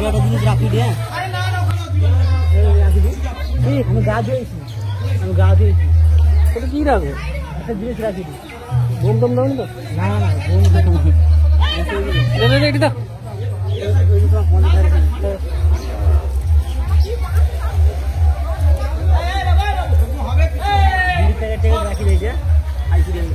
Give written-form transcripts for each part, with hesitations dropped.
একটা জিনিস রাখি দে আমি গা ধুয়েছি ওটা কি রাখবো একটা জিনিস রাখি দি বোম টম দাও তো না না বোম এটা দাও রাখি দিয়েছে আইসিডেন্ট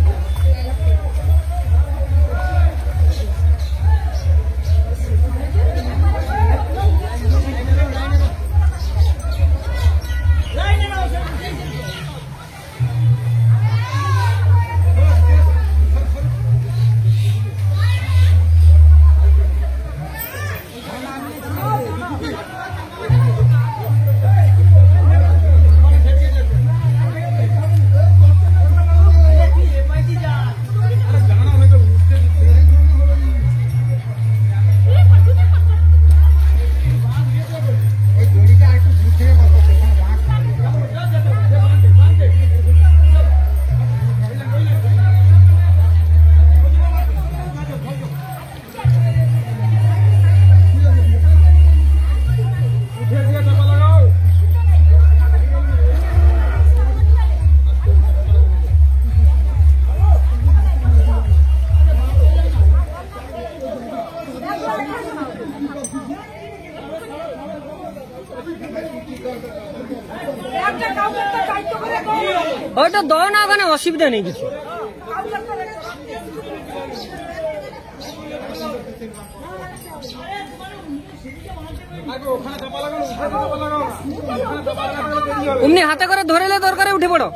ওইটা দাও না ওখানে অসুবিধা নেই কিছু অমনি হাতে করে ধরেলে দরকারে উঠে পড়ো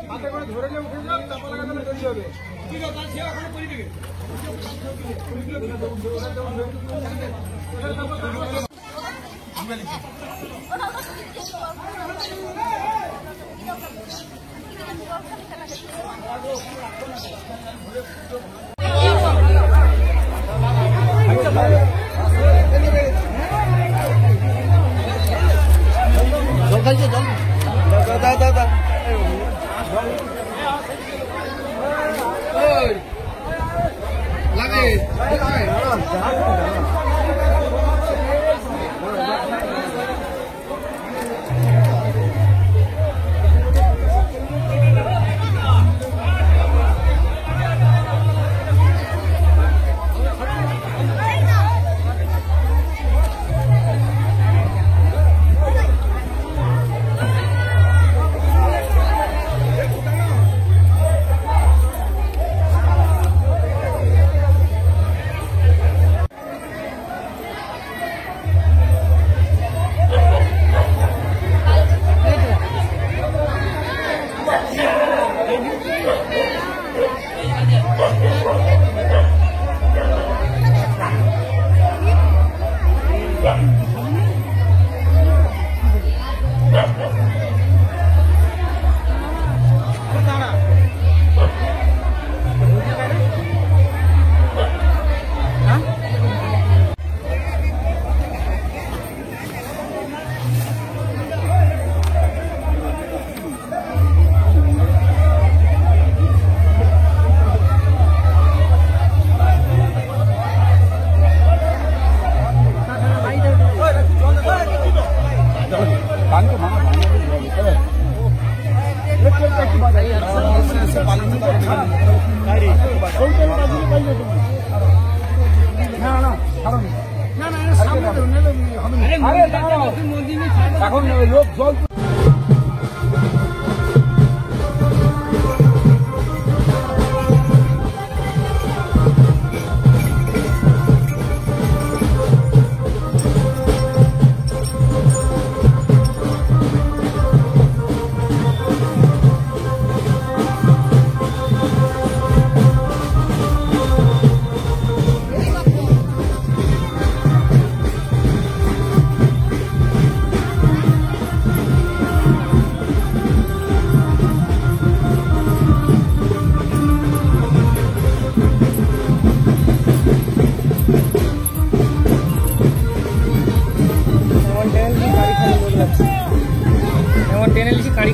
এখন লোক জল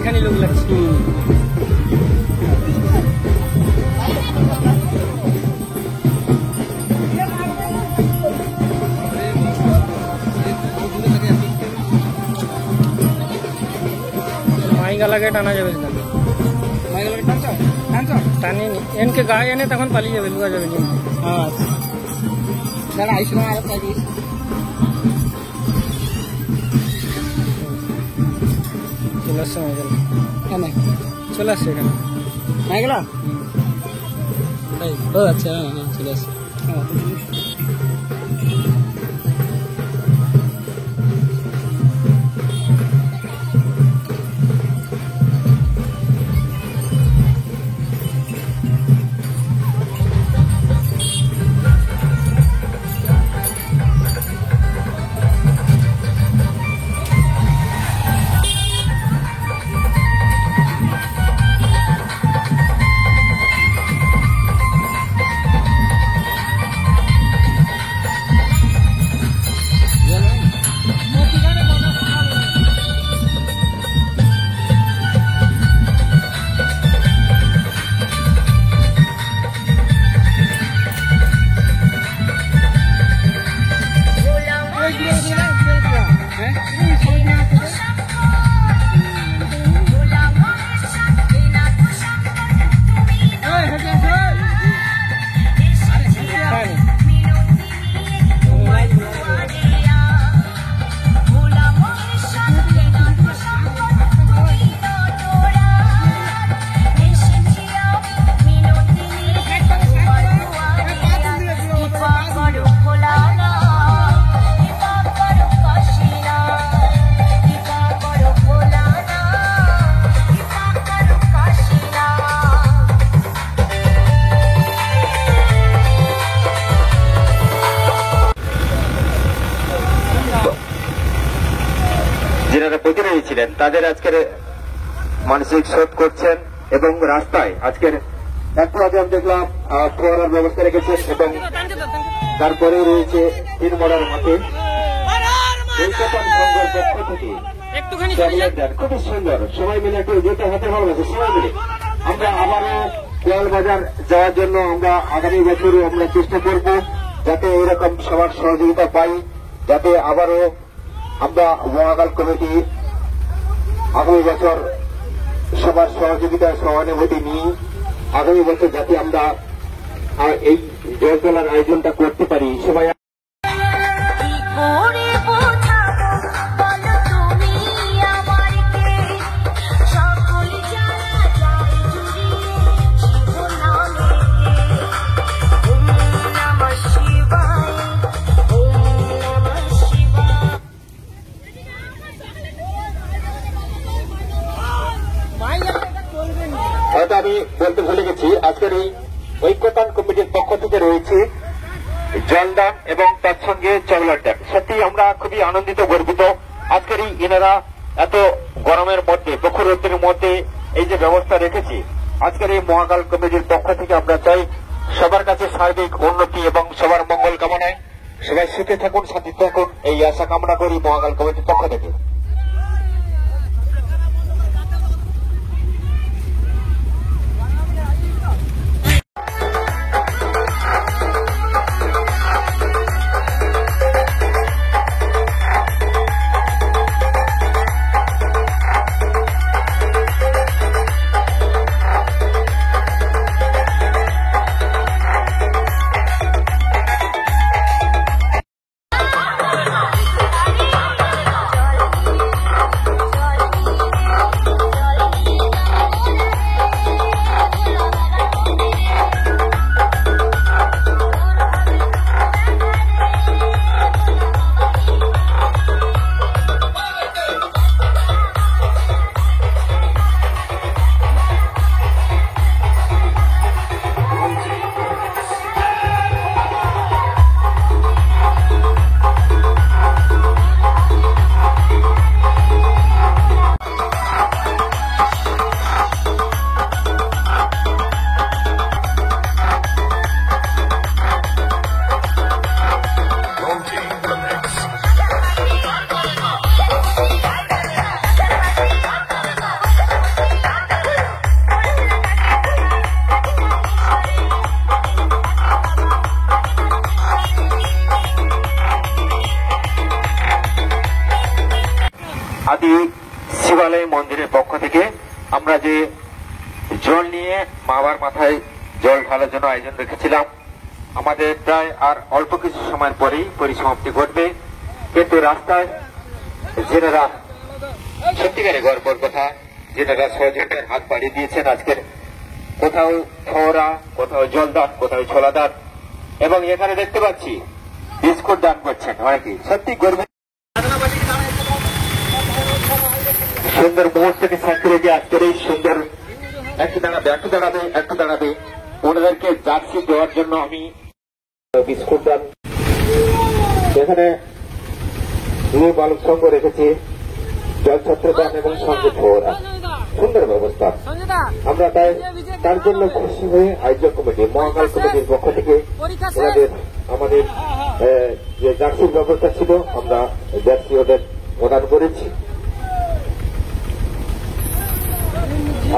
খানি লোক লাগছে মাইগালাকে টানা যাবে না, মাইগালাকে টানছো টানছো টানি এনকে গায়ে এনে তখন পালিয়ে যাবে, লুকা যাবে। আচ্ছা দাঁড়া আইসো না আর তাই দিস চলে আসছে মাইগালা, কেন চলে আসছে এখানে মাইগালা ও আচ্ছা হ্যাঁ চলে আসছে। যারা প্রতিনিধি ছিলেন তাদের আজকের মানসিক শোধ করছেন এবং রাস্তায় আজকের একটু আগে আমি দেখলাম ফোয়ারার ব্যবস্থা রেখেছেন এবং তারপরে রয়েছে তিনমড়ার মাঠে সংঘের পক্ষ থেকে খুবই সুন্দর, সবাই মিলে একটু যেতে হাতে ভালোবাসে, সবাই মিলে আমরা আবারও গোয়াল বাজার যাওয়ার জন্য আমরা আগামী বছরও আমরা চেষ্টা করব যাতে এরকম সবার সহযোগিতা পাই, যাতে আবারও আমরা মহাকাল কমিটি আগামী বছর সবার সহযোগিতা সহানুভূতি নিয়ে আগামী বছর যাতে আমরা এই জল তোলার আয়োজনটা করতে পারি। সবাই হয়তো আমি বলতে ভুলে গেছি, আজকের এই ঐক্যতান কমিটির পক্ষ থেকে রয়েছে জলদান এবং তার সঙ্গে চকলেট ড্যাম। সত্যি আমরা খুবই আনন্দিত গর্বিত আজকের এই এনারা এত গরমের মধ্যে প্রখর রোদের মধ্যে এই যে ব্যবস্থা রেখেছি। আজকের এই মহাকাল কমিটির পক্ষ থেকে আমরা চাই সবার কাছে সার্বিক উন্নতি এবং সবার মঙ্গল কামনায় সবাই সুখে থাকুন, শান্তিতে থাকুন, এই আশা কামনা করি মহাকাল কমিটির পক্ষ থেকে। আদি শিবা শিবালয় মন্দিরের পক্ষ থেকে আমরা যে জল নিয়ে মা বাবার মাথায় জল ঢালার জন্য আয়োজন রেখেছিলাম, আমাদের প্রায় আর অল্প কিছু সময়ের পরেই পরিসমাপ্তি ঘটবে। কিন্তু রাস্তায় যেনারা সত্যিকারে গর্বের কথা, যেনারা সহযোগিতার হাত বাড়িয়ে দিয়েছেন, আজকের কোথাও ফোয়ারা, কোথাও জলদান, কোথাও ছোলা দান, এবং এখানে দেখতে পাচ্ছি বিস্কুট দান করছেন অনেকেই। সত্যি গর্বিত সুন্দর মুহূর্তকে সাক্ষী রেখে আজকের এই সুন্দর একটু দাঁড়াবে ওনাদেরকে জার্সি দেওয়ার জন্য আমি বিস্কুট দান এখানে নিউ বালক সংঘ রেখেছি, জলছত্র দান এবং সঙ্গে ফোয়ারা, সুন্দর ব্যবস্থা। আমরা তার জন্য খুশি হয়ে আয়োজক কমিটি, মহাকাল কমিটির পক্ষ থেকে আমাদের যে জার্সির ব্যবস্থা ছিল আমরা জার্সি ওদের প্রদান করেছি।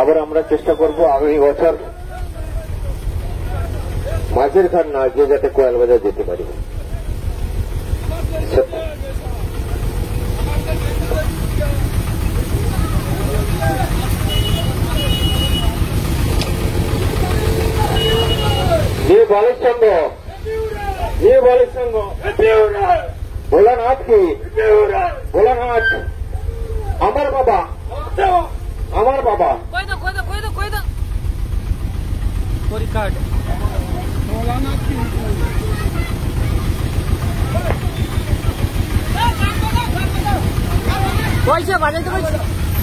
আবার আমরা চেষ্টা করব আগামী বছর মাঝের ঘাট না গিয়ে যাতে কোয়াল বাজার যেতে পারি। নিউ বালক সংঘ ভোলানাথ কি ভোলানাথ আমার বাবা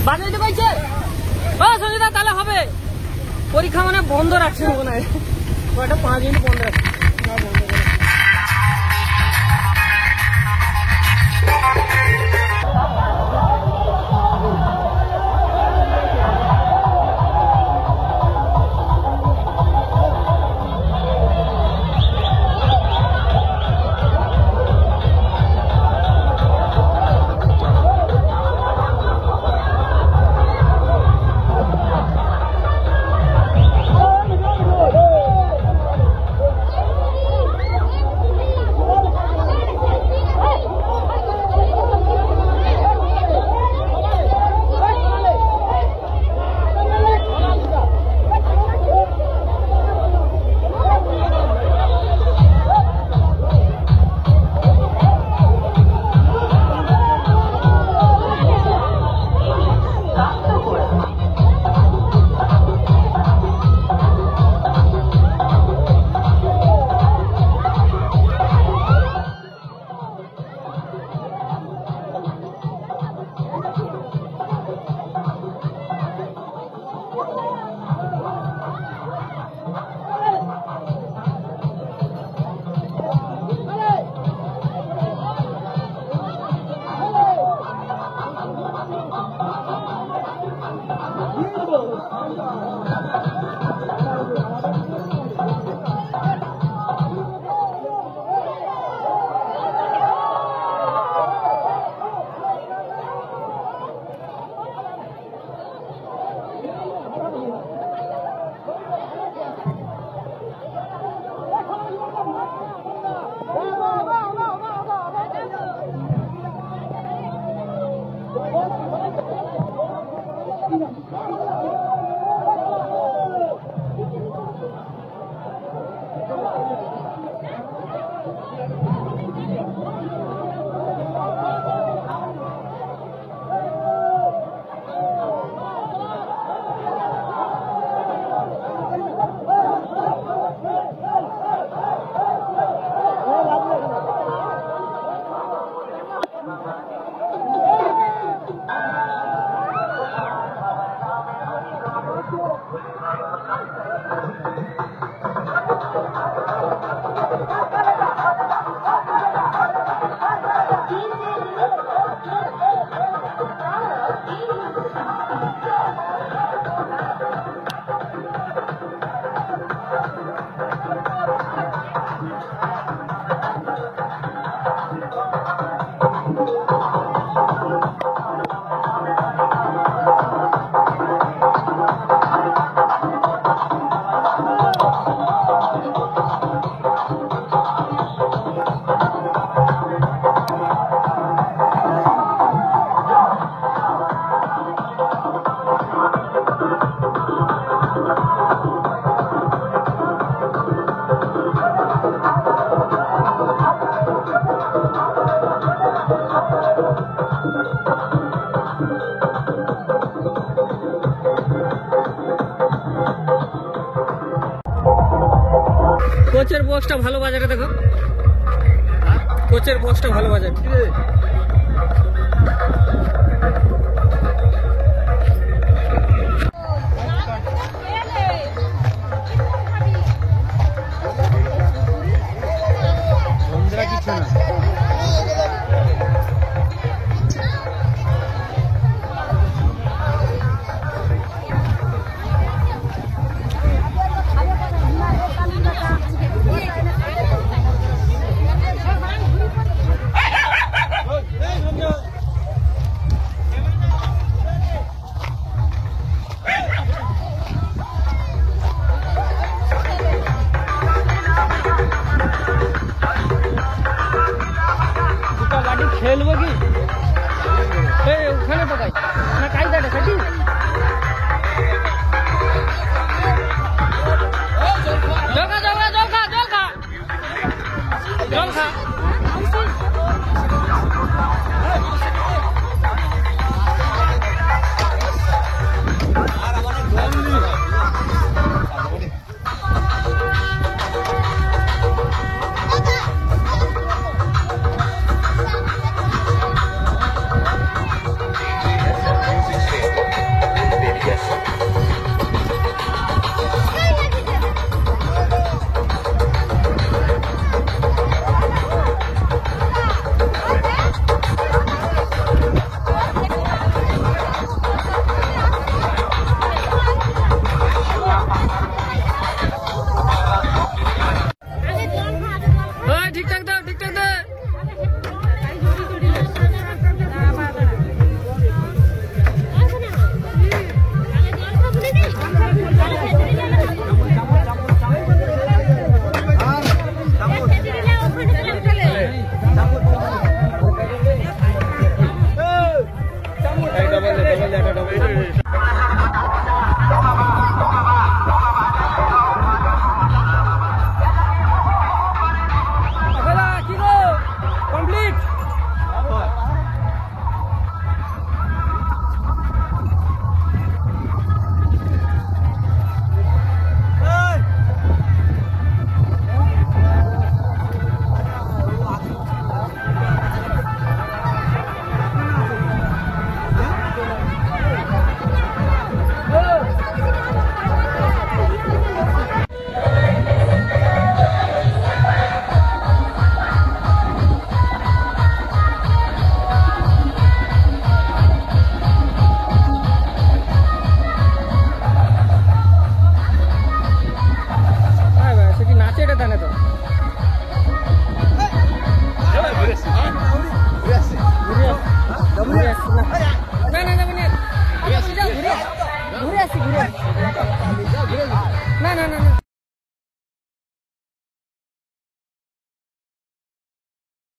বানাইতে পাইছে সঞ্জিতা, তাহলে হবে। পরীক্ষা মানে বন্ধ রাখছে মনে হয়, কয়টা 5 মিনিট বন্ধ রাখছে। বক্সটা ভালো বাজারে দেখো, কোচের বক্সটা ভালো বাজারে। কিছু না খেলবো কি ওখানে তো না কায়দাটা খাটি জল খা জল খা জল খা জল খা জল খা। ঠিকঠাক দাও ঠিকঠাক দাও। না না না না